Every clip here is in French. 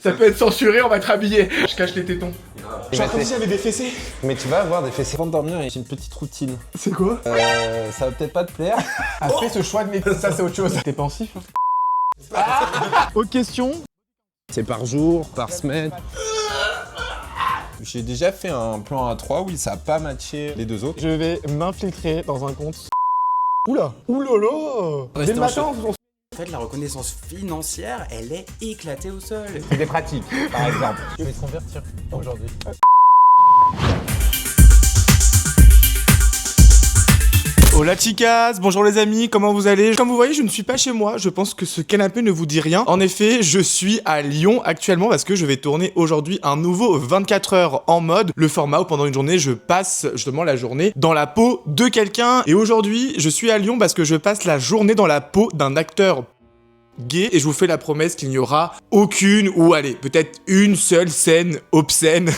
Ça peut être censuré, on va être habillé. Je cache les tétons. Je suis en train de dire, il y avait des fessées. Mais tu vas avoir des fessées. Avant de dormir, j'ai une petite routine. C'est quoi? Ça va peut-être pas te plaire. A fait ce choix de métier, ça c'est autre chose. T'es pensif hein? Autre question? C'est par jour, par semaine. J'ai déjà fait un plan A3, oui, ça a pas matché les deux autres. Je vais m'infiltrer dans un compte. Oula! Oulala! Dès le matin, on En fait, la reconnaissance financière, elle est éclatée au sol. C'est des pratiques, par exemple. Je vais te convertir aujourd'hui. Hola chicas, bonjour les amis, comment vous allez? Comme vous voyez, je ne suis pas chez moi, je pense que ce canapé ne vous dit rien. En effet, je suis à Lyon actuellement parce que je vais tourner aujourd'hui un nouveau 24 heures en mode. Le format où pendant une journée, je passe justement la journée dans la peau de quelqu'un. Et aujourd'hui, je suis à Lyon parce que je passe la journée dans la peau d'un acteur gay et je vous fais la promesse qu'il n'y aura aucune ou allez peut-être une seule scène obscène.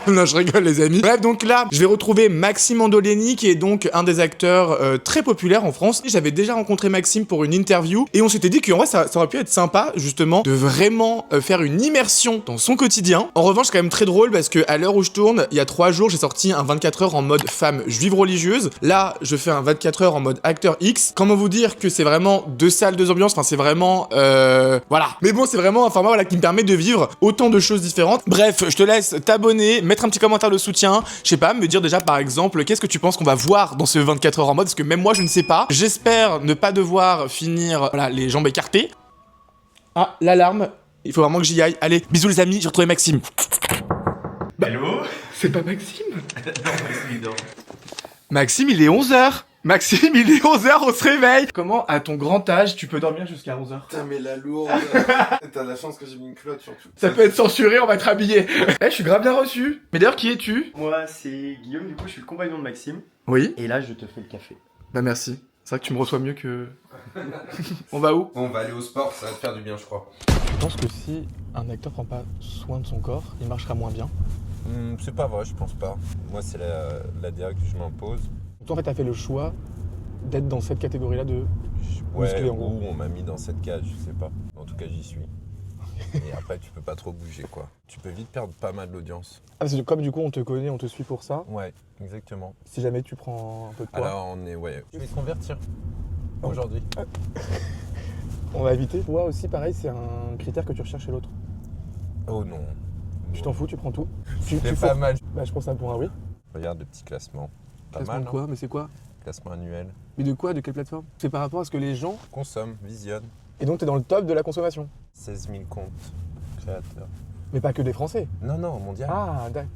Non je rigole les amis. Bref donc là je vais retrouver Maxime Andoleni qui est donc un des acteurs très populaires en France. J'avais déjà rencontré Maxime pour une interview et on s'était dit qu'en vrai ça aurait pu être sympa justement de vraiment faire une immersion dans son quotidien. En revanche c'est quand même très drôle parce que à l'heure où je tourne il y a 3 jours j'ai sorti un 24 heures en mode femme juive religieuse. Là je fais un 24 heures en mode acteur X. Comment vous dire que c'est vraiment deux salles, deux ambiances, enfin c'est vraiment voilà. Mais bon, c'est vraiment un format voilà, qui me permet de vivre autant de choses différentes. Bref, je te laisse t'abonner, mettre un petit commentaire de soutien. Je sais pas, me dire déjà par exemple, qu'est-ce que tu penses qu'on va voir dans ce 24 heures en mode? Parce que même moi, je ne sais pas. J'espère ne pas devoir finir voilà, les jambes écartées. Ah, l'alarme. Il faut vraiment que j'y aille. Allez, bisous les amis, j'ai retrouvé Maxime. Allô? C'est pas Maxime? Non, Maxime, non. Maxime, il est 11h. Maxime, il est 11h, on se réveille. Comment, à ton grand âge, tu peux dormir jusqu'à 11h? Putain, mais la lourde. T'as la chance que j'ai mis une culotte surtout. Ça peut être censuré, on va être habillé. Eh, je suis grave bien reçu. Mais d'ailleurs, qui es-tu? Moi, c'est Guillaume, du coup, je suis le compagnon de Maxime. Oui. Et là, je te fais le café. Bah merci. C'est vrai que tu me reçois mieux que... On va où? On va aller au sport, ça va te faire du bien, je crois. Je pense que si un acteur prend pas soin de son corps, il marchera moins bien. C'est pas vrai, je pense pas. Moi, c'est la DA que je m'impose. Toi, en fait, t'as fait le choix d'être dans cette catégorie-là de... Ouais, musclé, en gros. ou on m'a mis dans cette cage, je sais pas. En tout cas, j'y suis. Et après, tu peux pas trop bouger, quoi. Tu peux vite perdre pas mal d'audience. Ah, parce que comme du coup, on te connaît, on te suit pour ça, Ouais, exactement. si jamais tu prends un peu de poids, Alors, on est, ouais. Je vais te convertir aujourd'hui. on va éviter. Toi aussi, pareil, c'est un critère que tu recherches chez l'autre. Oh non. Tu t'en fous, tu prends tout. Tu C'est pas mal. Bah, je pense ça pour un oui. Regarde le petit classement. Pas Classement mal, de quoi? Mais c'est quoi? Classement annuel. Mais de quoi? De quelle plateforme? C'est par rapport à ce que les gens... Consomme, visionne. Et donc, t'es dans le top de la consommation. 16 000 comptes créateurs. Mais pas que des Français. Non, non, mondial. Ah, d'accord.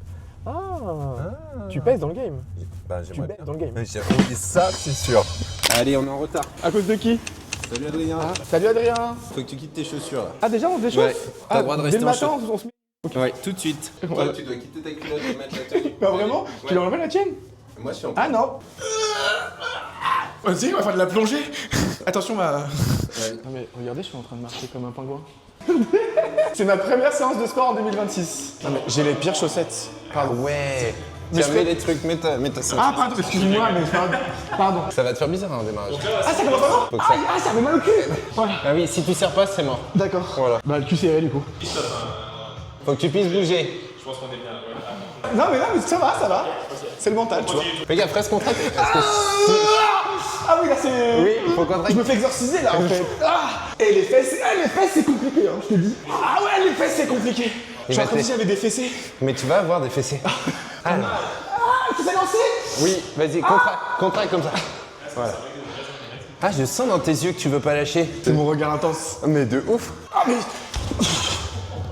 Ah, Ah. tu pèses dans le game. Bah, Tu j'aimerais baisses bien. dans le game. Oui, ça, c'est sûr. Allez, on est en retard. À cause de qui? Salut Adrien. Ah, salut Adrien. Faut que tu quittes tes chaussures là. Ah, déjà, on se déchauffe? Ouais, t'as le droit de dès rester le en matin, on se met... Ouais, tout de suite. Voilà. Toi, tu dois quitter ta culotte et mettre la tenue. Bah vraiment? Ouais. Tu l'as enlevé la tienne? Moi, je suis en Ah non. Vas-y, on va faire de la plongée. Attention, ma... Non mais regardez, je suis en train de marcher comme un pingouin. C'est ma première séance de sport en 2026. Non mais j'ai les pires chaussettes. Pardon. Ouais. Mais Tu je avais fais- les trucs, mets ta ceinture. Ah pardon, excuse-moi, mais pardon. Ça va te faire bizarre un démarrage. Ah, ça commence vraiment? Faut que ça- Ah, ça fait mal au cul. Voilà. Ah oui, si tu serres pas, c'est mort. D'accord. Voilà. Bah le cul serré du coup. Faut que tu puisses bouger. Non mais ça va. C'est le mental, tu vois. Fais gaffe, reste contracté. Parce que Ah oui, là c'est... oui, il faut contracter. Je me fais exorciser là en fait. Ah. Et les fesses c'est compliqué, hein, je te dis. Ah ouais, les fesses c'est compliqué. Je suis en train de dire, il y avait des fessées. Mais tu vas avoir des fessées. Ah non. Ah, tu t'es lancé? Oui, vas-y, contracte comme ça. Voilà. Ah, je sens dans tes yeux que tu veux pas lâcher. C'est mon regard intense. Mais de ouf. Ah mais...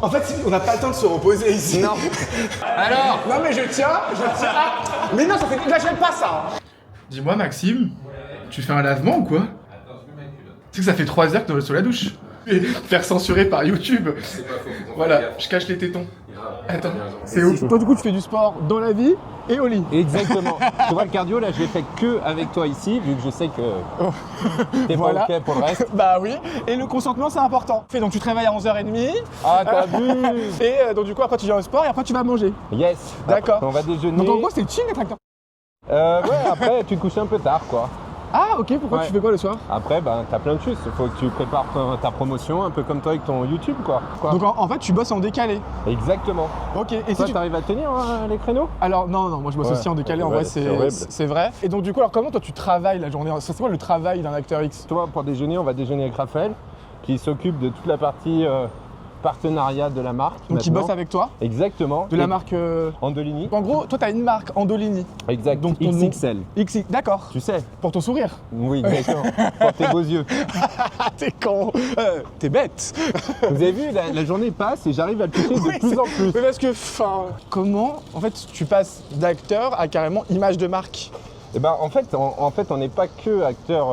En fait, on n'a pas le temps de se reposer ici. Non. Alors. Non mais je tiens. Ah. Mais non, ça fait... Là, j'aime pas ça. Dis-moi, Maxime, tu fais un lavement ou quoi? Tu sais que ça fait 3 heures que t'es sous la douche. Et faire censurer par YouTube. C'est pas faux. Voilà, je cache les tétons. Attends, c'est ouf. Toi, du coup, tu fais du sport dans la vie et au lit. Exactement. Tu vois, le cardio, là, je l'ai fait que avec toi ici, vu que je sais que t'es Voilà. pas OK pour le reste. Bah oui, et le consentement, c'est important. Donc, tu te réveilles à 11h30. Ah, t'as vu? Et donc, du coup, après, tu viens au sport et après, tu vas manger. Yes. D'accord. On va déjeuner. Donc, en gros, c'est chill d'être acteur. Ouais, après, tu te couches un peu tard, quoi. Ah, ok, pourquoi Ouais. tu fais quoi le soir? Après, ben, t'as plein de choses. Il faut que tu prépares ta promotion, un peu comme toi avec ton YouTube, quoi. Donc en fait, tu bosses en décalé. Exactement. Ok, et Toi, si tu... t'arrives à tenir les créneaux? Alors, non, moi je bosse Ouais. aussi en décalé, en Ouais, vrai, c'est horrible. c'est vrai. Et donc, du coup, alors comment toi tu travailles la journée? C'est quoi le travail d'un acteur X? Toi, pour déjeuner, on va déjeuner avec Raphaël, qui s'occupe de toute la partie partenariat de la marque. Donc, il maintenant. bosse avec toi, Exactement. de la Et marque. Andolini. En gros, toi, t'as une marque Andolini. Exact. Donc, ton nom- XXL. X, d'accord. Tu sais. Pour ton sourire. Oui, exactement. Pour tes beaux yeux. Ah, t'es con. T'es bête. Vous avez vu, la journée passe et j'arrive à le toucher de plus en plus. Mais parce que, enfin, comment, en fait, tu passes d'acteur à carrément image de marque? Et ben, en fait, on n'est pas que acteur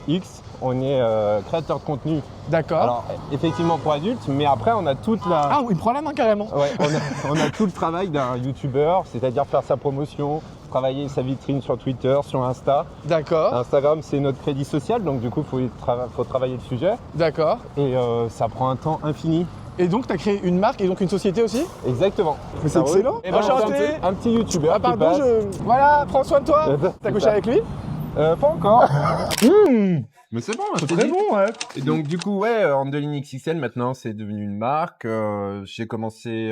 X, on est créateur de contenu. D'accord. Alors, effectivement pour adultes, mais après, on a toute la... Ah, il prend la main carrément. Ouais, on a tout le travail d'un YouTuber, c'est-à-dire faire sa promotion, travailler sa vitrine sur Twitter, sur Insta. D'accord, Instagram, c'est notre crédit social, donc du coup, il faut travailler le sujet. d'accord. Et ça prend un temps infini. Et donc, t'as créé une marque et donc une société aussi? Exactement. Mais c'est excellent. Et ben, Enchanté. un petit YouTuber Ah, qui pardon, passe. Voilà, prends soin de toi. T'as couché avec lui? Pas encore. Mais c'est bon, C'est très bon, ouais. Et donc du coup, ouais, Andolini XXL, maintenant, c'est devenu une marque. J'ai commencé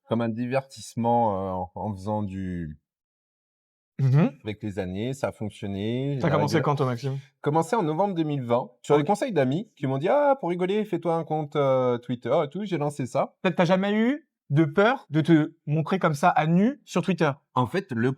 comme un divertissement en faisant avec les années, ça a fonctionné. T'as J'ai commencé arrivé- quand, toi, Maxime? Commencé en novembre 2020, sur les conseils d'amis qui m'ont dit « Ah, pour rigoler, fais-toi un compte Twitter et tout », j'ai lancé ça. Peut-être t'as jamais eu de peur de te montrer comme ça à nu sur Twitter? En fait, le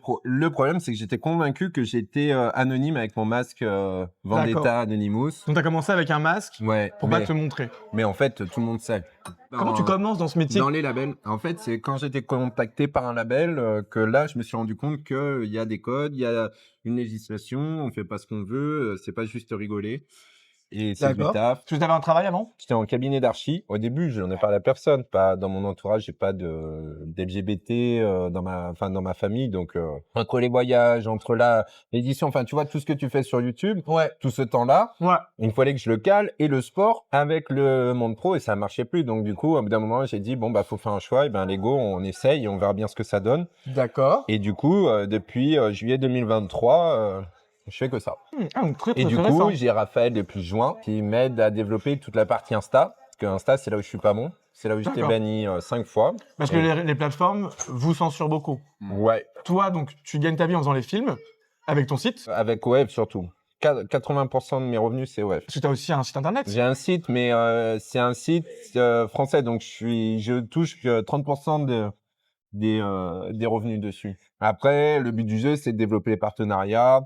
problème, c'est que j'étais convaincu que j'étais anonyme avec mon masque D'accord. Vendetta Anonymous. Donc, t'as commencé avec un masque Ouais, pour pas te montrer. mais en fait, tout le monde sait. Comment tu commences dans ce métier? Dans les labels, en fait, c'est quand j'étais contacté par un label que là, je me suis rendu compte qu'il y a des codes, il y a une législation, on fait pas ce qu'on veut, c'est pas juste rigoler. Et c'est du D'accord. taf. Tu avais un travail avant? J'étais en cabinet d'archi. Au début, je n'en ai parlé à personne. Pas dans mon entourage, j'ai pas d'LGBT dans ma famille. Donc, entre les voyages, entre l'édition, enfin, tu vois, tout ce que tu fais sur YouTube, Ouais. tout ce temps-là, Ouais. il fallait que je le cale et le sport avec le monde pro et ça marchait plus. Donc, du coup, au bout d'un moment, j'ai dit, bon, bah, faut faire un choix. Et ben, Lego, on essaye et on verra bien ce que ça donne. D'accord. Et du coup, depuis juillet 2023, je fais que ça. Ah, donc très, Et très du récent. coup, j'ai Raphaël depuis juin qui m'aide à développer toute la partie Insta. Parce que Insta, c'est là où je suis pas bon. C'est là où j'étais D'accord. banni 5 fois. Parce que les plateformes vous censurent beaucoup. Ouais, Toi, donc, tu gagnes ta vie en faisant les films avec ton site. avec web surtout. 80% de mes revenus, c'est web. Parce que tu as aussi un site internet. J'ai un site, mais c'est un site français. Donc, je touche que 30% des revenus dessus. Après, le but du jeu, c'est de développer les partenariats.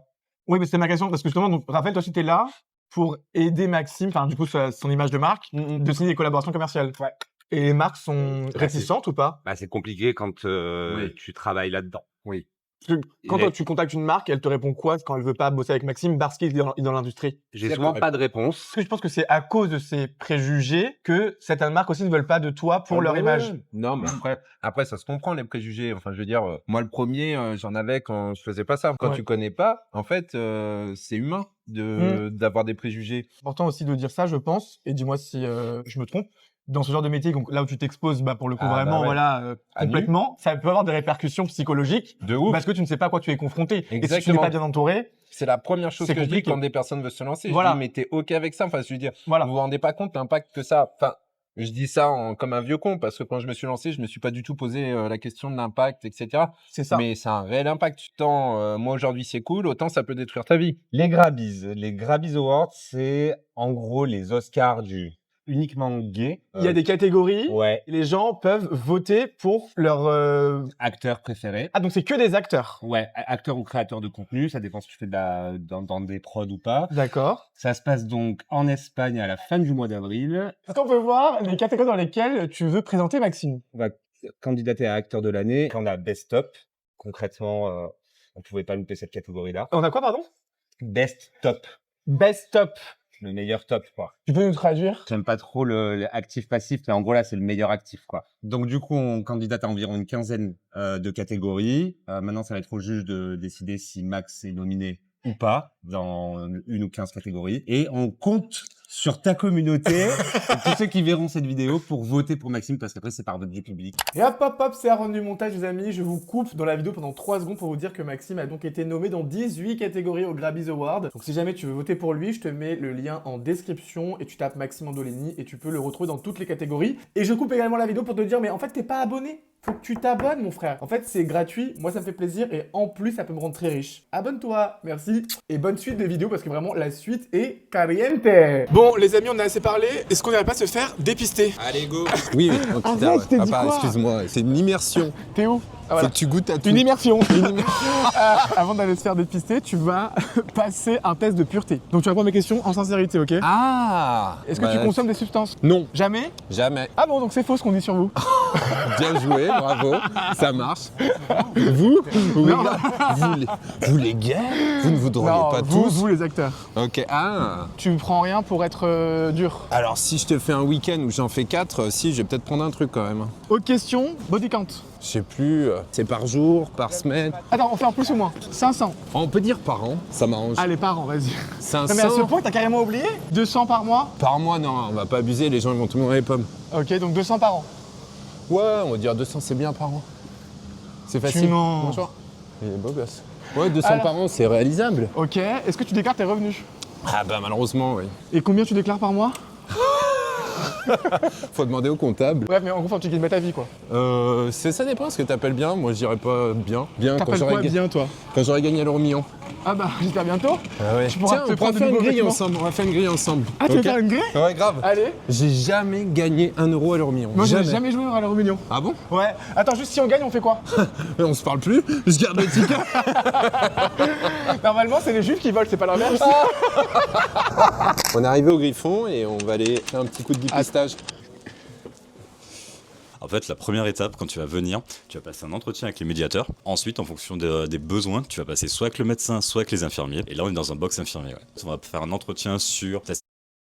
Oui, mais c'était ma question parce que justement, donc, Raphaël, toi aussi, t'es là pour aider Maxime, enfin, du coup, son image de marque, de signer des collaborations commerciales. Ouais. Et les marques sont réticentes ou pas? Bah, c'est compliqué quand Oui. tu travailles là-dedans. Oui. Parce que quand toi, tu contactes une marque, elle te répond quoi quand elle veut pas bosser avec Maxime parce qu'il est dans l'industrie? J'ai souvent pas de réponse. Parce que je pense que c'est à cause de ces préjugés que certaines marques aussi ne veulent pas de toi pour leur image. Non, mais après, ça se comprend, les préjugés. Enfin, je veux dire, moi, le premier, j'en avais quand je faisais pas ça. Quand Ouais. tu connais pas, en fait, c'est humain d'avoir des préjugés. C'est important aussi de dire ça, je pense, et dis-moi si je me trompe. Dans ce genre de métier, donc là où tu t'exposes, bah, pour le coup, Ah, bah vraiment, ouais. voilà, À nu. complètement, ça peut avoir des répercussions psychologiques De ouf. parce que tu ne sais pas à quoi tu es confronté. Et si tu n'es Exactement. pas bien entouré, C'est la première chose C'est que je dis compliqué. quand des personnes veulent se lancer. Voilà. Je dis, mais t'es OK avec ça? Enfin, je veux dire, voilà. vous vous rendez pas compte l'impact que ça a. Enfin, je dis ça comme un vieux con parce que quand je me suis lancé, je me suis pas du tout posé la question de l'impact, etc. C'est ça. Mais c'est un réel impact. Tant moi aujourd'hui c'est cool, autant ça peut détruire ta vie. Les Grabbies. Les Grabbies Awards, c'est en gros les Oscars du uniquement gay. Il y a des catégories. Ouais. Et les gens peuvent voter pour leur. Acteurs préférés. Ah, donc c'est que des acteurs. Ouais, acteurs ou créateurs de contenu, ça dépend si tu fais dans des prods ou pas. D'accord. Ça se passe donc en Espagne à la fin du mois d'avril. Est-ce qu'on peut voir les catégories dans lesquelles tu veux présenter Maxime? On va candidater à acteur de l'année. On a Best Top. Concrètement, on pouvait pas louper cette catégorie-là. On a quoi, pardon? Best Top. Best Top. Le meilleur top, quoi. Tu peux nous traduire? J'aime pas trop le actif-passif, mais en gros, là, c'est le meilleur actif, quoi. Donc, du coup, on candidate à environ une quinzaine de catégories. Maintenant, ça va être au juge de décider si Max est nominé ou pas dans une ou 15 catégories. Et on compte sur ta communauté et tous ceux qui verront cette vidéo pour voter pour Maxime parce qu'après c'est par vote du public. Et hop hop hop, c'est Aaron du montage les amis, je vous coupe dans la vidéo pendant 3 secondes pour vous dire que Maxime a donc été nommé dans 18 catégories au Grabby's Award. Donc si jamais tu veux voter pour lui, je te mets le lien en description et tu tapes Maxime Andoleni et tu peux le retrouver dans toutes les catégories. Et je coupe également la vidéo pour te dire mais en fait t'es pas abonné. Faut que tu t'abonnes mon frère. En fait c'est gratuit, moi ça me fait plaisir et en plus ça peut me rendre très riche. Abonne-toi, merci. Et bonne suite de vidéos parce que vraiment la suite est caliente. Bon les amis on a assez parlé, est-ce qu'on n'irait pas se faire dépister? Allez, go. Oui, on quitte. Arrête, je t'ai dit Papa, quoi excuse-moi, c'est une immersion. T'es où? Ah, voilà. Faut que tu goûtes à tout. Une immersion. Avant d'aller se faire dépister, tu vas passer un test de pureté. Donc tu réponds à mes questions en sincérité, ok? Ah. Est-ce que tu consommes des substances? Non, Jamais? jamais. Ah bon, donc c'est faux ce qu'on dit sur vous. Bien joué, bravo, ça marche. Vous, oui, vous les gars, vous ne voudriez Non, pas vous, tous. vous les acteurs. Ok, ah. Tu prends rien pour être dur. Alors si je te fais un week-end où j'en fais 4, si, je vais peut-être prendre un truc quand même. Autre question, body count. Je sais plus, c'est par jour, par semaine. Attends, on fait en plus ou moins? 500. On peut dire par an, ça m'arrange. Allez, par an, vas-y. 500 Non mais à ce point, t'as carrément oublié? 200 par mois? par mois, non, on va pas abuser, les gens ils vont tout le monde dans les pommes. Ok, donc 200 par an. Ouais, on va dire 200, c'est bien par an. C'est facile. mens. Bonjour. Il est beau gosse. Ouais, 200 Alors. par an, c'est réalisable. Ok, est-ce que tu déclares tes revenus? Ah bah malheureusement, oui. Et combien tu déclares par mois? Faut demander au comptable. Bref, mais en gros, faut que tu gagnes pas ta vie, quoi. Ça dépend ce que t'appelles bien. Moi, je dirais pas bien. Bien T'appelles quoi bien, toi? quand j'aurai gagné l'euro million. Ah bah, j'espère bientôt. Ah ouais. Tu pourras Tiens, te on prendre pourra de faire une nouveaux grille vêtements. ensemble. On va faire une grille ensemble. Ah, tu veux Ok. faire une grille? Ouais, grave. Allez. J'ai jamais gagné 1 euro à l'euro million. Moi, j'ai jamais joué à l'euro million. Ah bon? Ouais. Attends, juste si on gagne, on fait quoi? On se parle plus. Je garde le ticket. Normalement, c'est les juifs qui volent, c'est pas l'inverse. On est arrivé au Griffon et on va aller faire un petit coup de dépistage. En fait, la première étape, quand tu vas venir, tu vas passer un entretien avec les médiateurs. Ensuite, en fonction des besoins, tu vas passer soit avec le médecin, soit avec les infirmiers. Et là, on est dans un box infirmier. Ouais. On va faire un entretien sur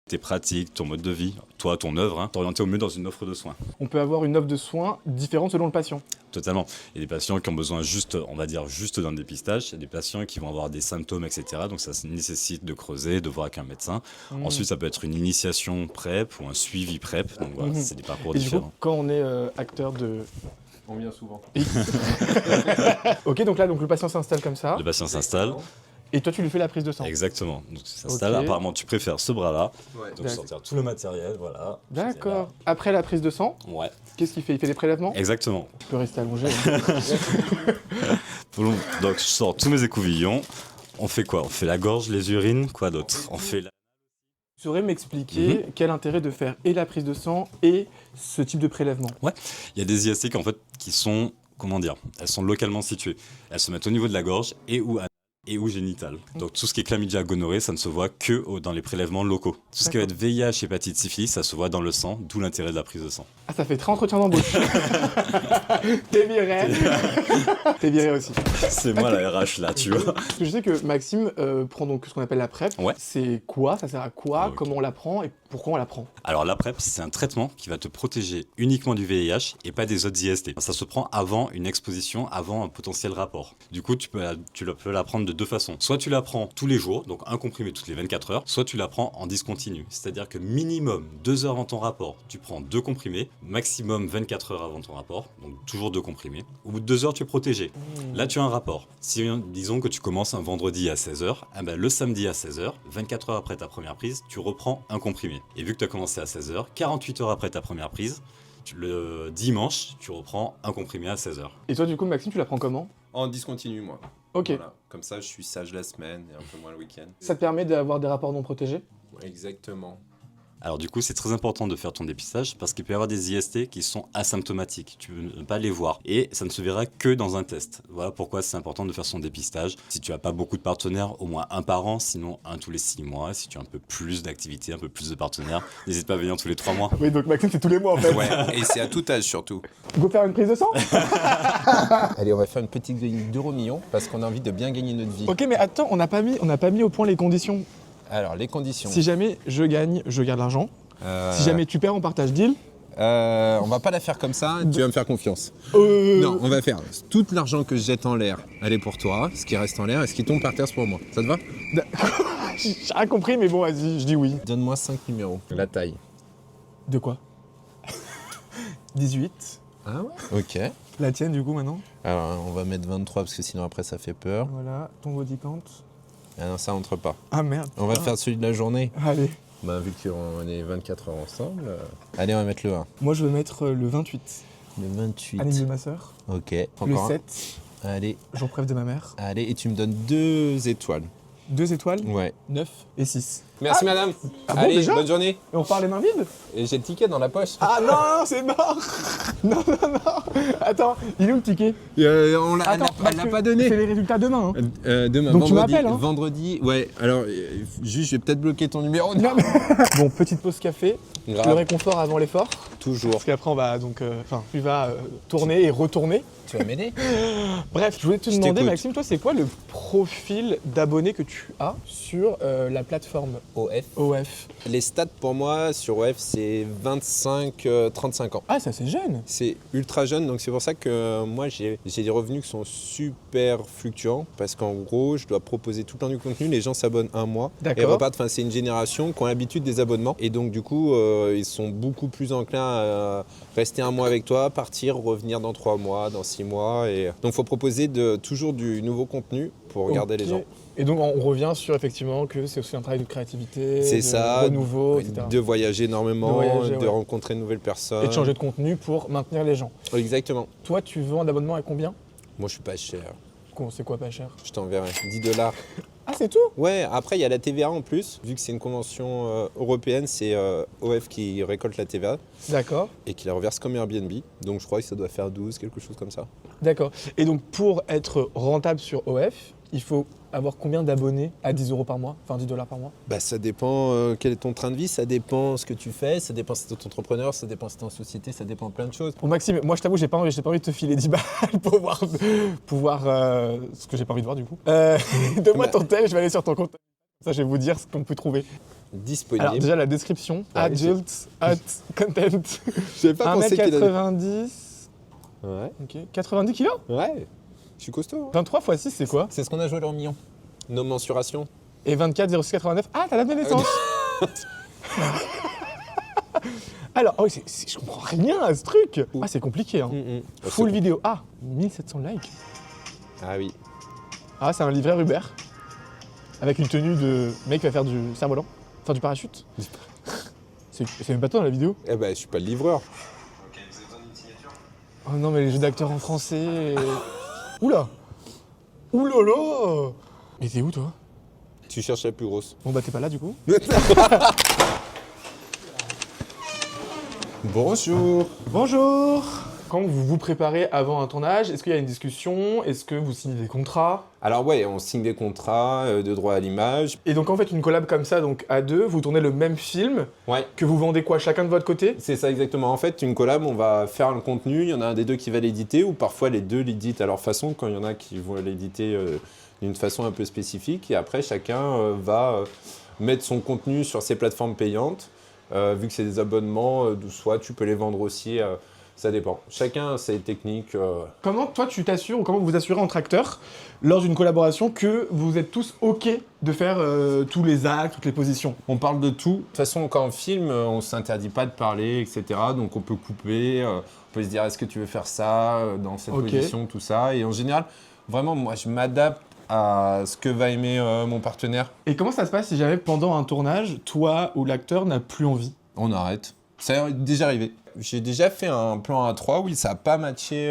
tes pratiques, ton mode de vie, toi, ton œuvre, hein, t'orienter au mieux dans une offre de soins. On peut avoir une offre de soins différente selon le patient. Totalement. Il y a des patients qui ont besoin juste, on va dire, juste d'un dépistage. Il y a des patients qui vont avoir des symptômes, etc. Donc ça nécessite de creuser, de voir avec un médecin. Ensuite, ça peut être une initiation PrEP ou un suivi PrEP. Donc voilà, c'est des parcours Et du différents. coup, quand on est acteur de... On vient souvent. Ok, donc là, donc le patient s'installe comme ça. Le patient s'installe. Et toi, tu lui fais la prise de sang. Exactement. Donc tu s'installes. Ok. Apparemment, tu préfères ce bras-là. Ouais. Donc sortir tout le matériel, voilà. D'accord. Après la prise de sang, Ouais, qu'est-ce qu'il fait? Il fait des prélèvements? exactement. Tu peux rester allongé. Donc je sors tous mes écouvillons. On fait quoi? On fait la gorge, les urines, quoi d'autre? On fait la... Tu saurais m'expliquer quel intérêt de faire et la prise de sang et ce type de prélèvement? Il y a des IST qui sont, comment dire, elles sont localement situées. Elles se mettent au niveau de la gorge et ou génitale. Donc tout ce qui est chlamydia, gonorrhée, ça ne se voit que dans les prélèvements locaux. Tout ce qui va être VIH, hépatite, syphilis, ça se voit dans le sang, d'où l'intérêt de la prise de sang. Ah, ça fait très entretien d'embauche. T'es viré. T'es viré aussi. C'est moi la RH là, tu vois. Parce que je sais que Maxime prend donc ce qu'on appelle la PrEP. Ouais. C'est quoi? Ça sert à quoi? Ok. Comment on la prend et pourquoi on la prend? Alors la PrEP, c'est un traitement qui va te protéger uniquement du VIH et pas des autres IST. Ça se prend avant une exposition, avant un potentiel rapport. Du coup, tu peux la prendre de deux façons. Soit tu la prends tous les jours, donc un comprimé toutes les 24 heures, soit tu la prends en discontinu. C'est-à-dire que minimum 2 heures avant ton rapport, tu prends 2 comprimés, maximum 24 heures avant ton rapport, donc toujours 2 comprimés. Au bout de 2 heures, tu es protégé. Là, tu as un rapport. Si, disons que tu commences un vendredi à 16h, le samedi à 16h, 24 heures après ta première prise, tu reprends un comprimé. Et vu que tu as commencé à 16h, 48 heures après ta première prise, le dimanche, tu reprends un comprimé à 16h. Et toi, du coup, Maxime, tu la prends comment? En discontinu, moi. Ok. Voilà. Comme ça, je suis sage la semaine et un peu moins le week-end. Ça te permet d'avoir des rapports non protégés? Exactement. Alors du coup, c'est très important de faire ton dépistage parce qu'il peut y avoir des IST qui sont asymptomatiques. Tu peux ne pas les voir et ça ne se verra que dans un test. Voilà pourquoi c'est important de faire son dépistage. Si tu n'as pas beaucoup de partenaires, au moins un par an, sinon un tous les 6 mois. Si tu as un peu plus d'activité, un peu plus de partenaires, n'hésite pas à venir tous les 3 mois. Oui, donc Maxime, c'est tous les mois en fait. Ouais, et c'est à tout âge surtout. Go faire une prise de sang? Allez, on va faire une petite grille d'euros millions parce qu'on a envie de bien gagner notre vie. Ok, mais attends, on n'a pas mis au point les conditions. Alors, les conditions. Si jamais je gagne, je garde l'argent. Si jamais tu perds, on partage deal. On va pas la faire comme ça, tu vas me faire confiance. Non, on va faire tout l'argent que je jette en l'air, elle est pour toi, ce qui reste en l'air et ce qui tombe par terre, c'est pour moi. Ça te va? J'ai rien compris, mais bon, vas-y, je dis oui. Donne-moi 5 numéros. La taille. De quoi 18. Ah ouais. Ok. La tienne, du coup, maintenant. Alors, on va mettre 23 parce que sinon après ça fait peur. Voilà, ton body count. Ah non, ça entre pas. Ah merde. On va putain. faire celui de la journée. Allez. Bah, vu qu'on est 24 heures ensemble. Allez, on va mettre le 1. Moi, je vais mettre le 28. Le 28. Anime de ma sœur. Ok. Le Encore un. 7. Allez, Jour préf de ma mère. allez, et tu me donnes 2 étoiles. 2 étoiles. Ouais. 9 et 6. Merci madame. Ah bon, Allez, déjà bonne journée. Et on part les mains vides? Et j'ai le ticket dans la poche. Ah non, c'est mort. Non. Attends, il est où le ticket? On l'a, Attends, elle l'a pas donné. C'est les résultats demain. Hein. Demain, Donc tu vendredi, m'appelles, hein. vendredi, ouais. Alors, juste, je vais peut-être bloquer ton numéro. Non, mais... Bon, petite pause café. Grave. Le réconfort avant l'effort. Toujours. Parce qu'après, on va donc. Enfin, tu vas tourner et retourner. Tu vas m'aider? Bref, je voulais te Je demander, t'écoute. Maxime, toi, c'est quoi le profil d'abonnés que tu as sur la plateforme OF. OF? Les stats pour moi sur OF, c'est 25-35 ans. Ah, ça, c'est jeune. C'est ultra jeune, donc c'est pour ça que moi j'ai des revenus qui sont super fluctuants parce qu'en gros, je dois proposer tout le temps du contenu. Les gens s'abonnent un mois et D'accord. repartent. Enfin, c'est une génération qui a l'habitude des abonnements et donc du coup, ils sont beaucoup plus enclins à rester un mois avec toi, partir, revenir dans 3 mois, dans 6 mois. Et donc, il faut proposer toujours du nouveau contenu pour regarder les Ok. gens. Et donc, on revient sur effectivement que c'est aussi un travail de créativité, C'est de ça, renouveau, etc. De voyager énormément, De voyager, ouais. rencontrer de nouvelles personnes. Et de changer de contenu pour maintenir les gens. Exactement. Toi, tu vends un abonnement à combien? Moi, je suis pas cher. C'est quoi pas cher? Je t'enverrai 10 $. Ah, c'est tout? Ouais, après, il y a la TVA en plus. Vu que c'est une convention européenne, c'est OF qui récolte la TVA D'accord. et qui la reverse comme Airbnb. Donc, je crois que ça doit faire 12, quelque chose comme ça. D'accord. Et donc, pour être rentable sur OF, il faut avoir combien d'abonnés à 10 € par mois? Enfin, 10 $ par mois? Bah, ça dépend quel est ton train de vie, ça dépend ce que tu fais, ça dépend si tu es entrepreneur, ça dépend si tu es en société, ça dépend plein de choses. Pour Maxime, moi je t'avoue, j'ai pas envie de te filer 10 balles pour voir ce que j'ai pas envie de voir du coup. Donne-moi ton tel, je vais aller sur ton compte. Ça, je vais vous dire ce qu'on peut trouver. Disponible. Alors, déjà, la description Ouais, adult, content. J'avais pas pensé qu'il allait... 1m90. Ouais, Ok. 90 kilos? ouais, je suis costaud. Hein. 23 x 6, c'est quoi? C'est ce qu'on a joué l'an million. Nos mensurations. Et 24, 06, 89. Ah, t'as la date de naissance. Alors, oh, je comprends rien à ce truc. Ah, c'est compliqué. Hein. Full vidéo. Ah, 1700 likes. Ah oui. Ah, c'est un livret Uber. Avec une tenue de mec qui va faire du cerf-volant. Enfin, du parachute. C'est même pas toi dans la vidéo. Eh ben, je suis pas le livreur. Oh non, mais les jeux d'acteurs en français. Oula. Oulala. Mais t'es où, toi? Tu cherches la plus grosse. Bon, bah, t'es pas là, du coup. Bonjour. Bonjour. Quand vous vous préparez avant un tournage, est-ce qu'il y a une discussion? Est-ce que vous signez des contrats? Alors ouais, on signe des contrats de droit à l'image. Et donc en fait une collab comme ça, donc à deux, vous tournez le même film, Ouais, que vous vendez quoi, chacun de votre côté? c'est ça exactement. En fait, une collab, on va faire le contenu, il y en a un des deux qui va l'éditer, ou parfois les deux l'éditent à leur façon, quand il y en a qui vont l'éditer d'une façon un peu spécifique. Et après, chacun va mettre son contenu sur ses plateformes payantes. Vu que c'est des abonnements, soit tu peux les vendre aussi, ça dépend. Chacun a ses techniques. Comment toi tu t'assures, ou comment vous vous assurez entre acteurs, lors d'une collaboration, que vous êtes tous ok de faire tous les actes, toutes les positions? On parle de tout. De toute façon, quand on filme, on ne s'interdit pas de parler, etc. Donc on peut couper, on peut se dire est-ce que tu veux faire ça dans cette Ok. position, tout ça. Et en général, vraiment, moi, je m'adapte à ce que va aimer mon partenaire. Et comment ça se passe si jamais pendant un tournage, toi ou l'acteur n'a plus envie? On arrête. Ça est déjà arrivé. J'ai déjà fait un plan A3, oui, ça n'a pas matché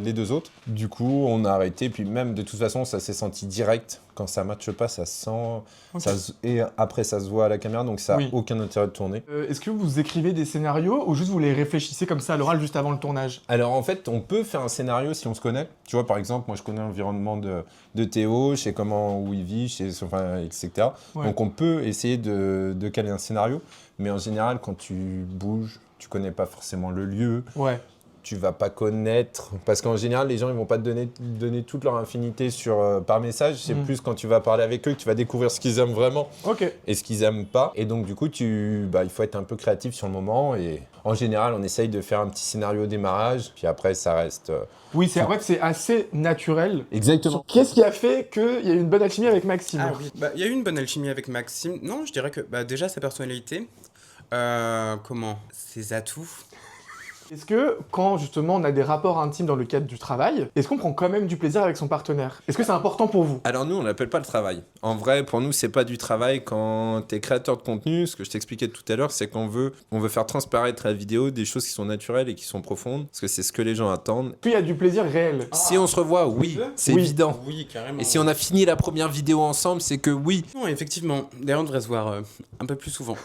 les deux autres. Du coup, on a arrêté. Puis même, de toute façon, ça s'est senti direct. Quand ça ne matche pas, ça se sent. Ok. Et après, ça se voit à la caméra, donc ça n'a Oui. aucun intérêt de tourner. Est-ce que vous écrivez des scénarios, ou juste vous les réfléchissez comme ça à l'oral juste avant le tournage? Alors en fait, on peut faire un scénario si on se connaît. Tu vois, par exemple, moi je connais l'environnement de Théo, je sais où il vit, etc. Ouais. Donc on peut essayer de caler un scénario. Mais en général, quand tu bouges, tu connais pas forcément le lieu. Ouais. tu vas pas connaître, parce qu'en général, les gens, ils vont pas te donner toute leur infinité par message. C'est plus quand tu vas parler avec eux que tu vas découvrir ce qu'ils aiment vraiment et ce qu'ils aiment pas. Et donc, du coup, il faut être un peu créatif sur le moment. Et en général, on essaye de faire un petit scénario au démarrage, puis après, ça reste... Oui, en fait, c'est assez naturel. Exactement. Qu'est-ce qui a fait qu'il y a eu une bonne alchimie avec Maxime? Ah oui, il y a eu une bonne alchimie avec Maxime. Non, je dirais que déjà sa personnalité, ses atouts. Est-ce que, quand justement on a des rapports intimes dans le cadre du travail, est-ce qu'on prend quand même du plaisir avec son partenaire? Est-ce que c'est important pour vous? Alors nous, on l'appelle pas le travail. En vrai, pour nous, c'est pas du travail. Quand t'es créateur de contenu, ce que je t'expliquais tout à l'heure, c'est qu'on veut faire transparaître à la vidéo des choses qui sont naturelles et qui sont profondes, parce que c'est ce que les gens attendent. Puis il y a du plaisir réel. Si on se revoit, oui, c'est Oui. évident. Oui, carrément. Et si on a fini la première vidéo ensemble, c'est que oui. Non, effectivement. D'ailleurs, on devrait se voir un peu plus souvent,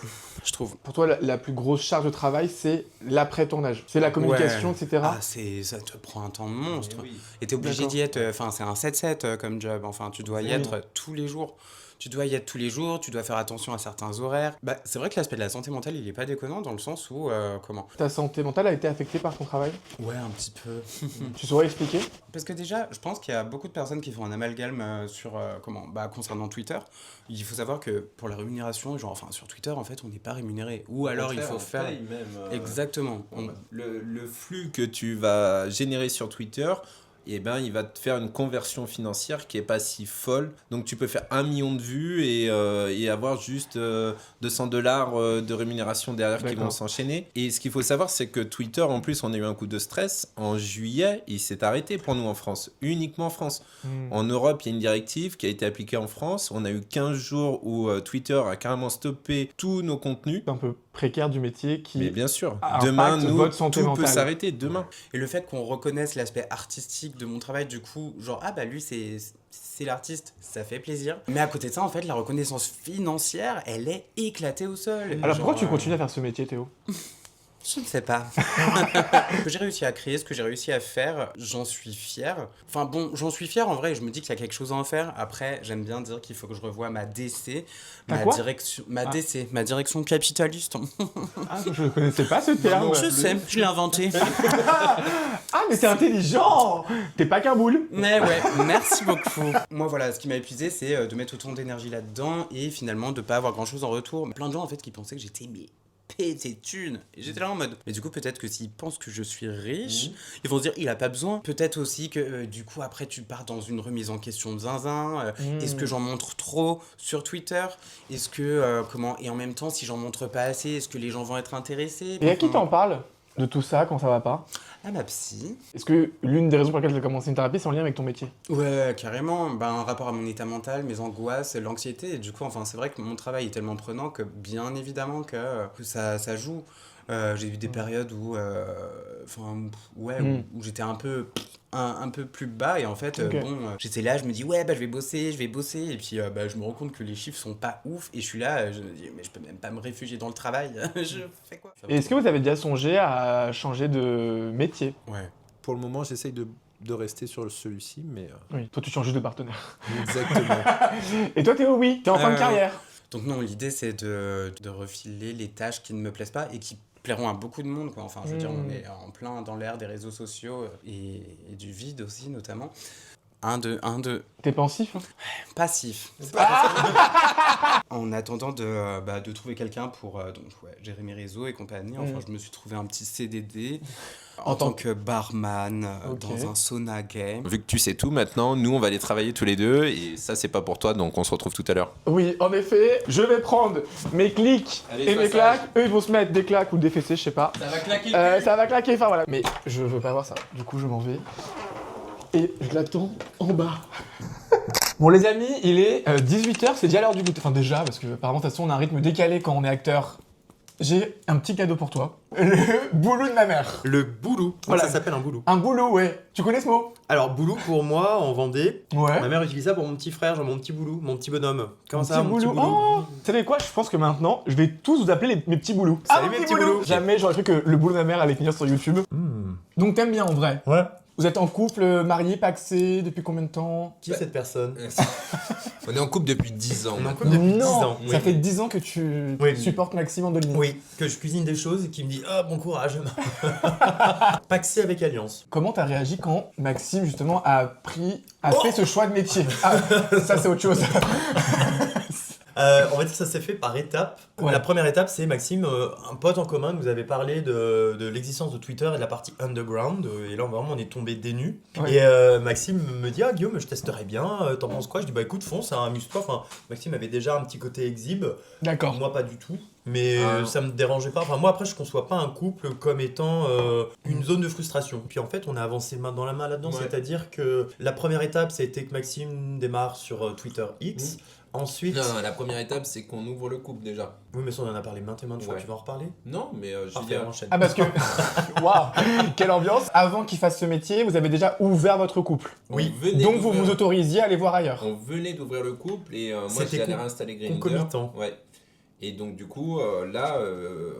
je trouve. Pour toi, la plus grosse charge de travail, c'est l'après-tournage. C'est la communication, etc. Ah, ça te prend un temps monstre. Et t'es obligé d'y être, c'est un 7-7 comme job, tu dois y être tous les jours. Tu dois faire attention à certains horaires. C'est vrai que l'aspect de la santé mentale, il est pas déconnant dans le sens où, Ta santé mentale a été affectée par ton travail? Ouais, un petit peu. Tu saurais expliquer? Parce que déjà, je pense qu'il y a beaucoup de personnes qui font un amalgame concernant Twitter. Il faut savoir que pour la rémunération, sur Twitter, en fait, on n'est pas rémunéré. Ou alors il faut faire... Exactement. Le flux que tu vas générer sur Twitter, il va te faire une conversion financière qui est pas si folle. Donc tu peux faire 1 million de vues et avoir juste $200 de rémunération derrière qui vont s'enchaîner. Et ce qu'il faut savoir, c'est que Twitter, en plus, on a eu un coup de stress. En juillet, il s'est arrêté pour nous en France, uniquement en France. En Europe, il y a une directive qui a été appliquée en France. On a eu 15 jours où Twitter a carrément stoppé tous nos contenus. C'est un peu précaire du métier qui... Mais bien sûr, impacte demain, votre santé tout mentale. peut s'arrêter, demain. Et le fait qu'on reconnaisse l'aspect artistique de mon travail, du coup, lui, c'est l'artiste, ça fait plaisir. Mais à côté de ça, en fait, la reconnaissance financière, elle est éclatée au sol. Alors pourquoi tu continues à faire ce métier, Théo? Je ne sais pas. Ce que j'ai réussi à créer, ce que j'ai réussi à faire, j'en suis fier. J'en suis fier en vrai, je me dis qu'il y a quelque chose à en faire. Après, j'aime bien dire qu'il faut que je revoie ma DC, ma direction capitaliste. Ah, je ne connaissais pas ce terme. Je sais, je l'ai inventé. Ah, mais t'es intelligent! T'es pas qu'un boule. Mais ouais, merci beaucoup. Moi, voilà, ce qui m'a épuisé, c'est de mettre autant d'énergie là-dedans et finalement de pas avoir grand-chose en retour. Plein de gens, en fait, qui pensaient que j'étais pété de thunes. Et j'étais là en mode... Mais du coup, peut-être que s'ils pensent que je suis riche, ils vont se dire, il a pas besoin. Peut-être aussi que, du coup, après, tu pars dans une remise en question de zinzin. Est-ce que j'en montre trop sur Twitter? Est-ce que, Et en même temps, si j'en montre pas assez, est-ce que les gens vont être intéressés? Et à qui t'en parles de tout ça quand ça va pas? À ma psy. Est-ce que l'une des raisons pour lesquelles tu as commencé une thérapie, c'est en lien avec ton métier? Ouais, carrément. Un rapport à mon état mental, mes angoisses, l'anxiété. Et du coup, c'est vrai que mon travail est tellement prenant que, bien évidemment, que ça joue. J'ai eu des périodes où j'étais un peu plus bas et en fait j'étais là, je me dis je vais bosser et puis je me rends compte que les chiffres sont pas ouf et je suis là, je me dis mais je peux même pas me réfugier dans le travail. Je fais quoi? Et est-ce que vous avez déjà songé à changer de métier? Ouais. Pour le moment, j'essaye de rester sur celui-ci, mais... Oui, toi tu changes juste de partenaire. Exactement. Et toi Théo, oui, t'es en fin de carrière. Donc non, l'idée c'est de refiler les tâches qui ne me plaisent pas et qui plairont à beaucoup de monde, quoi. Je veux dire, on est en plein dans l'ère des réseaux sociaux et du vide aussi, notamment. 1, 2. T'es pensif? Passif. En attendant de trouver quelqu'un pour gérer mes réseaux et compagnie, je me suis trouvé un petit CDD en tant que barman dans un sauna gay. Vu que tu sais tout maintenant, nous on va aller travailler tous les deux et ça c'est pas pour toi, donc on se retrouve tout à l'heure. Oui, en effet, je vais prendre mes clics et mes claques. Eux ils vont se mettre des claques ou des fessées, je sais pas. Ça va claquer. Ça va claquer, enfin voilà. Mais je veux pas voir ça. Du coup, je m'en vais. Et je l'attends en bas. Bon les amis, il est 18h, c'est déjà l'heure du goûter. Enfin déjà, parce que apparemment de toute façon on a un rythme décalé quand on est acteur. J'ai un petit cadeau pour toi. Le boulot de ma mère. Le boulot. Voilà. Ça s'appelle un boulot. Un boulot, ouais. Tu connais ce mot? Alors, boulot pour moi, en Vendée. Ouais. Ma mère utilise ça pour mon petit frère, genre mon petit boulot, mon petit bonhomme. Comment Mon ça, petit mon petit boulot. boulot? Oh, vous savez quoi? Je pense que maintenant, je vais tous vous appeler mes petits boulots. Salut mon mes petit petits boulots. Jamais j'aurais cru que le boulot de ma mère allait finir sur YouTube. Donc t'aimes bien en vrai? Ouais. Vous êtes en couple, marié, paxé, depuis combien de temps? Qui est cette personne? On est en couple depuis 10 ans. On est en couple depuis 10 ans. Ça fait 10 ans que tu Oui. supportes Maxime Andolini. Oui, que je cuisine des choses et qui me dit « Ah, bon courage !» Paxé avec Alliance. Comment t'as réagi quand Maxime, justement, a fait ce choix de métier? Ah, ça c'est autre chose. On va dire que ça s'est fait par étapes. Ouais. La première étape, c'est Maxime, un pote en commun, nous avait parlé de l'existence de Twitter et de la partie underground. Et là, vraiment, on est tombé des nues. Ouais. Et Maxime me dit « Ah, Guillaume, je testerais bien. T'en penses quoi ?» Je dis « Bah écoute, fonce, hein, amuse-toi. » Enfin, Maxime avait déjà un petit côté exhibe. D'accord. Moi, pas du tout. Mais Ah, non. ça me dérangeait pas. Enfin, moi, après, je conçois pas un couple comme étant une zone de frustration. Puis en fait, on a avancé main dans la main là-dedans. Ouais. C'est-à-dire que la première étape, ça a été que Maxime démarre sur Twitter X. Ensuite... Non, la première étape, c'est qu'on ouvre le couple déjà. Oui, mais ça, on en a parlé maintes et maintes fois. Ouais. Tu vas en reparler? Non, mais je veux Parfait, dire... on enchaîne. Ah parce que... Waouh, quelle ambiance. Avant qu'il fasse ce métier, vous avez déjà ouvert votre couple. Oui. on venait Donc vous d'ouvrir- vous autorisiez à aller voir ailleurs. On venait d'ouvrir le couple et moi C'était j'allais réinstaller Grindr. concomitant. Ouais. Et donc du coup, là,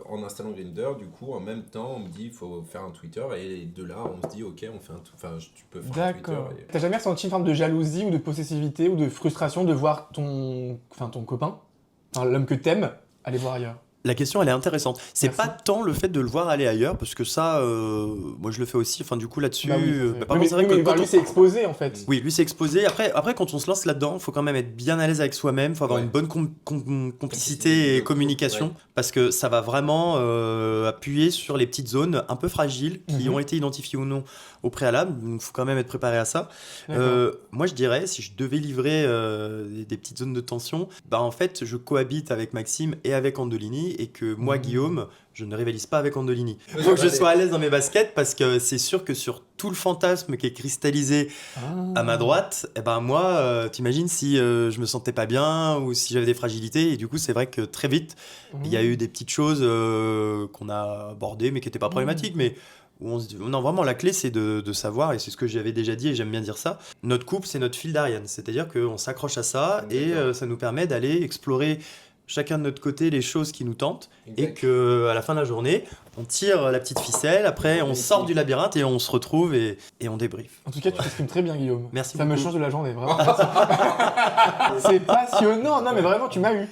en installant Grindr, du coup, en même temps, on me dit il faut faire un Twitter et de là, on se dit ok, on fait un, tu peux faire un Twitter. D'accord. Et... T'as jamais ressenti une forme de jalousie ou de possessivité ou de frustration de voir ton copain, enfin l'homme que t'aimes, aller voir ailleurs? La question, elle est intéressante. C'est Merci. pas tant le fait de le voir aller ailleurs, parce que ça, moi je le fais aussi. Enfin, du coup, là-dessus. Bah oui, par contre, c'est vrai que quand lui on- c'est exposé en fait. Oui, lui s'est exposé. Après, quand on se lance là-dedans, il faut quand même être bien à l'aise avec soi-même. Il faut avoir Ouais. une bonne complicité et de communication. ouais. Parce que ça va vraiment appuyer sur les petites zones un peu fragiles qui Mhm. ont été identifiées ou non au préalable. Donc, il faut quand même être préparé à ça. D'accord. Moi, je dirais, si je devais livrer des petites zones de tension, bah, en fait, je cohabite avec Maxime et avec Andolini. Et que moi, Guillaume, je ne rivalise pas avec Andolini. Il faut que je sois à l'aise dans mes baskets parce que c'est sûr que sur tout le fantasme qui est cristallisé à ma droite, eh ben moi, t'imagines si je me sentais pas bien ou si j'avais des fragilités. Et du coup, c'est vrai que très vite, il y a eu des petites choses qu'on a abordées mais qui n'étaient pas problématiques. Mais où on se dit, non, vraiment, la clé, c'est de savoir, et c'est ce que j'avais déjà dit et j'aime bien dire ça, notre couple, c'est notre fil d'Ariane. C'est-à-dire qu'on s'accroche à ça et ça nous permet d'aller explorer chacun de notre côté les choses qui nous tentent et que à la fin de la journée, on tire la petite ficelle, après on sort du labyrinthe et on se retrouve et on débriefe. En tout cas, tu t'exprimes très bien, Guillaume. Merci Ça me beaucoup. change de la journée, vraiment. C'est passionnant. Non, mais vraiment, tu m'as eu.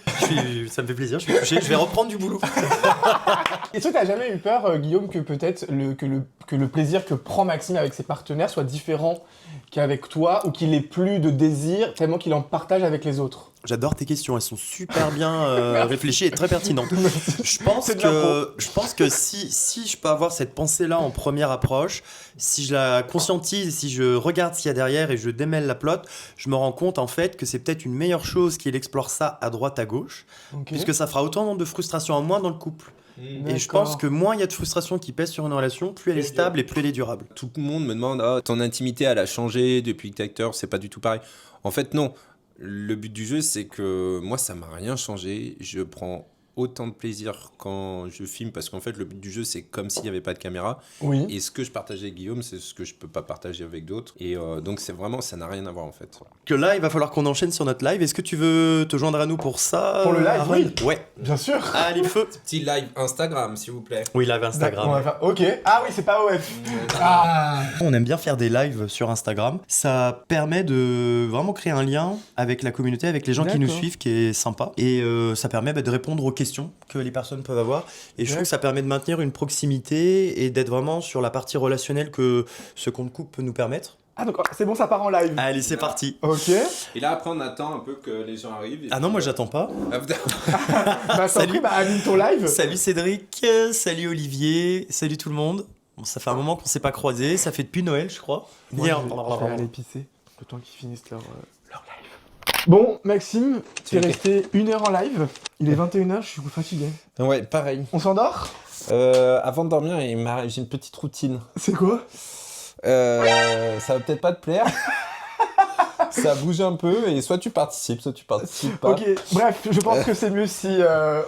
Ça me fait plaisir, je suis touché, je vais reprendre du boulot. Est-ce que t'as jamais eu peur, Guillaume, que peut-être que le plaisir que prend Maxime avec ses partenaires soit différent qu'avec toi ou qu'il ait plus de désir tellement qu'il en partage avec les autres? J'adore tes questions, elles sont super bien réfléchies et très pertinentes. Je pense C'est de l'impro. que si je peux avoir cette pensée-là en première approche, si je la conscientise, si je regarde ce qu'il y a derrière et je démêle la plotte, je me rends compte en fait que c'est peut-être une meilleure chose qu'il explore ça à droite, à gauche, Ok. puisque ça fera autant de frustration en moins dans le couple. Et je pense que moins il y a de frustration qui pèse sur une relation, plus elle est stable et plus elle est durable. Tout le monde me demande ton intimité, elle a changé depuis que t'es acteur, c'est pas du tout pareil. En fait, non. Le but du jeu, c'est que moi, ça m'a rien changé. Je prends autant de plaisir quand je filme parce qu'en fait, le but du jeu, c'est comme s'il n'y avait pas de caméra. Oui. Et ce que je partage avec Guillaume, c'est ce que je peux pas partager avec d'autres. Et donc, c'est vraiment, ça n'a rien à voir en fait. Que là, il va falloir qu'on enchaîne sur notre live. Est-ce que tu veux te joindre à nous pour ça Pour le live, Aaron oui. Ouais. Bien sûr. Allez, feu. Petit live Instagram, s'il vous plaît. Oui, live On Instagram. va faire- Ok. Ah oui, c'est pas OF. Ah. On aime bien faire des lives sur Instagram. Ça permet de vraiment créer un lien avec la communauté, avec les gens qui nous D'accord. suivent, qui est sympa. Et ça permet de répondre aux questions que les personnes peuvent avoir. Et je trouve que ça permet de maintenir une proximité et d'être vraiment sur la partie relationnelle que ce compte couple peut nous permettre. Ah donc c'est bon, ça part en live. Allez, c'est parti. Ok. Et là, après, on attend un peu que les gens arrivent. Et Ah non, moi j'attends pas. Ah, putain. Bah Salut. anime ton live. Salut Cédric, salut Olivier, salut tout le monde. Bon, ça fait un moment qu'on s'est pas croisés, ça fait depuis Noël, je crois. Moi, Viens. je vais aller pisser le temps qu'ils finissent leur live. Bon, Maxime, tu es Ok. resté 1 heure en live. Il est 21h, je suis fatigué. Ouais, pareil. On s'endort? Avant de dormir, j'ai une petite routine. C'est quoi? Ça va peut-être pas te plaire. Ça bouge un peu et soit tu participes pas. Ok, bref, je pense que c'est mieux si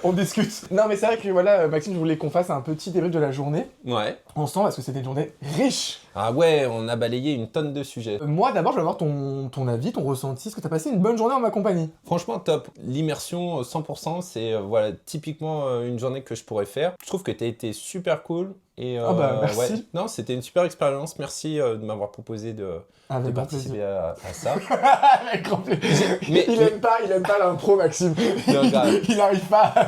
on discute. Non, mais c'est vrai que voilà, Maxime, je voulais qu'on fasse un petit débrief de la journée Ouais. ensemble parce que c'était une journée riche. Ah ouais, on a balayé une tonne de sujets. Moi, d'abord, je veux avoir ton avis, ton ressenti. Est-ce que tu as passé une bonne journée en ma compagnie? Franchement, top. L'immersion 100%, c'est voilà, typiquement une journée que je pourrais faire. Je trouve que tu as été super cool. Et, Ah bah, merci. ouais. Non, c'était une super expérience. Merci de m'avoir proposé de Avec grand participer plaisir. à ça. Avec grand plaisir. Mais- il aime pas l'impro, Maxime. Non, grave. Il arrive pas à...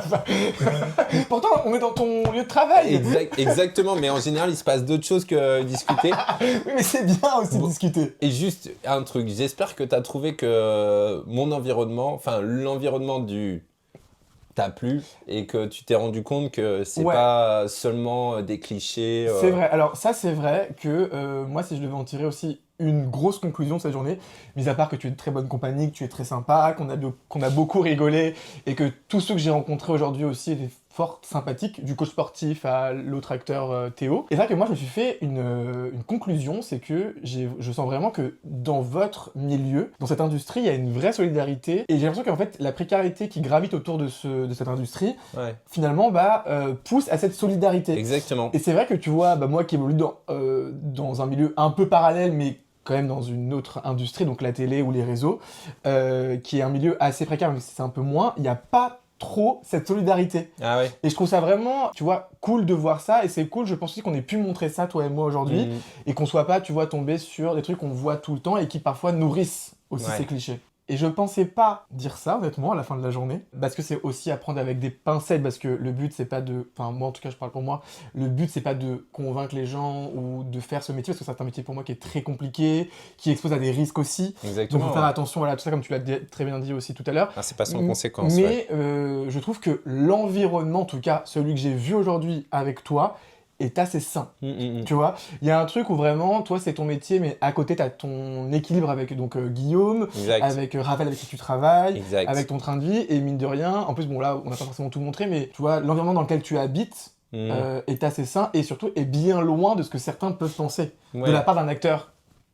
Pourtant, on est dans ton lieu de travail. Exactement, mais en général, il se passe d'autres choses que discuter. Oui, mais c'est bien aussi de Bon. discuter. Et juste un truc, j'espère que tu as trouvé que mon environnement, enfin l'environnement du t'a plu et que tu t'es rendu compte que c'est Ouais. pas seulement des clichés. C'est vrai. Alors ça, c'est vrai que moi, si je devais en tirer aussi une grosse conclusion de cette journée, mis à part que tu es de très bonne compagnie, que tu es très sympa, qu'on a beaucoup rigolé et que tous ceux que j'ai rencontrés aujourd'hui aussi étaient fort sympathiques, du coach sportif à l'autre acteur Théo. Et c'est vrai que moi, je me suis fait une conclusion, c'est que je sens vraiment que dans votre milieu, dans cette industrie, il y a une vraie solidarité et j'ai l'impression qu'en fait, la précarité qui gravite autour de cette industrie, Ouais, finalement, pousse à cette solidarité. exactement. Et c'est vrai que tu vois, moi qui évolue dans un milieu un peu parallèle, mais quand même dans une autre industrie, donc la télé ou les réseaux, qui est un milieu assez précaire, mais c'est un peu moins, il n'y a pas trop cette solidarité. Ah ouais. Et je trouve ça vraiment, tu vois, cool de voir ça, et c'est cool, je pense aussi qu'on ait pu montrer ça, toi et moi, aujourd'hui, Mhm. et qu'on soit pas, tu vois, tombé sur des trucs qu'on voit tout le temps et qui parfois nourrissent aussi Ouais. ces clichés. Et je pensais pas dire ça, honnêtement, à la fin de la journée, parce que c'est aussi à prendre avec des pincettes, parce que le but, c'est pas de... Enfin, moi, en tout cas, je parle pour moi, le but, c'est pas de convaincre les gens ou de faire ce métier, parce que c'est un métier pour moi qui est très compliqué, qui expose à des risques aussi. Donc, Exactement. faut faire ouais. attention, voilà, tout ça, comme tu l'as très bien dit aussi tout à l'heure. Ah, c'est pas sans M- conséquence. Mais ouais. je trouve que l'environnement, en tout cas, celui que j'ai vu aujourd'hui avec toi, est assez sain. Mm. Tu vois, il y a un truc où vraiment, toi, c'est ton métier, mais à côté, tu as ton équilibre avec donc Guillaume, Exact. avec Raphaël avec qui tu travailles, Exact. avec ton train de vie, et mine de rien, en plus, bon là, on n'a pas forcément tout montré, mais tu vois, l'environnement dans lequel tu habites Mm. est assez sain, et surtout est bien loin de ce que certains peuvent penser, Ouais. de la part d'un acteur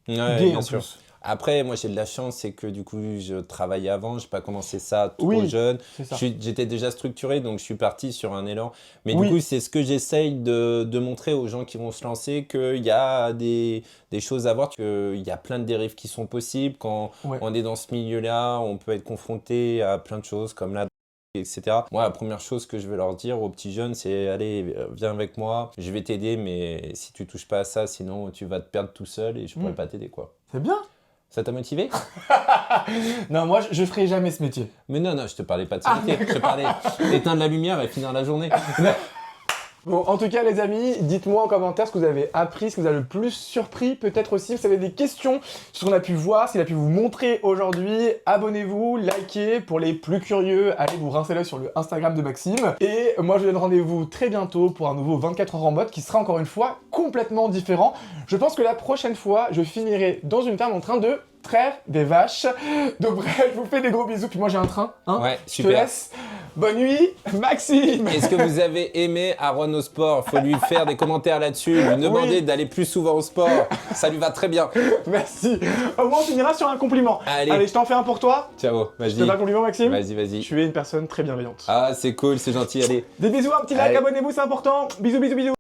Ouais, gay bien en sûr. plus. Après, moi, j'ai de la chance, c'est que du coup, je travaillais avant, j'ai pas commencé ça trop Oui, jeune. c'est ça. J'étais déjà structuré, donc je suis parti sur un élan. Mais Oui. du coup, c'est ce que j'essaye de montrer aux gens qui vont se lancer, qu'il y a des choses à voir, qu'il y a plein de dérives qui sont possibles. Quand Ouais. on est dans ce milieu-là, on peut être confronté à plein de choses comme la etc. Moi, la première chose que je vais leur dire aux petits jeunes, c'est allez, viens avec moi, je vais t'aider, mais si tu touches pas à ça, sinon tu vas te perdre tout seul et je pourrais pas t'aider, quoi. C'est bien. Ça t'a motivé? Non, moi, je ferai jamais ce métier. Mais non, je te parlais pas de ce métier, je te parlais d'éteindre la lumière et finir la journée. Bon, en tout cas, les amis, dites-moi en commentaire ce que vous avez appris, ce que vous avez le plus surpris. Peut-être aussi, si vous avez des questions sur ce qu'on a pu voir, ce qu'il a pu vous montrer aujourd'hui. Abonnez-vous, likez. Pour les plus curieux, allez vous rincer l'œil sur le Instagram de Maxime. Et moi, je vous donne rendez-vous très bientôt pour un nouveau 24 heures en mode qui sera encore une fois complètement différent. Je pense que la prochaine fois, je finirai dans une ferme en train de traire des vaches. Donc bref, je vous fais des gros bisous. Puis moi, j'ai un train. Hein, Ouais, je te super. laisse. Bonne nuit, Maxime. Est-ce que vous avez aimé Aaron au sport? Faut lui faire des commentaires là-dessus, lui demander Oui. d'aller plus souvent au sport. Ça lui va très bien. Merci. Au moins, on finira sur un compliment. Allez. Je t'en fais un pour toi. Ciao, Je te fais un vas-y. compliment, Maxime. Vas-y. Tu es une personne très bienveillante. Ah, c'est cool, c'est gentil, allez. Des bisous, un petit like, Allez. abonnez-vous, c'est important. Bisous, bisous, bisous.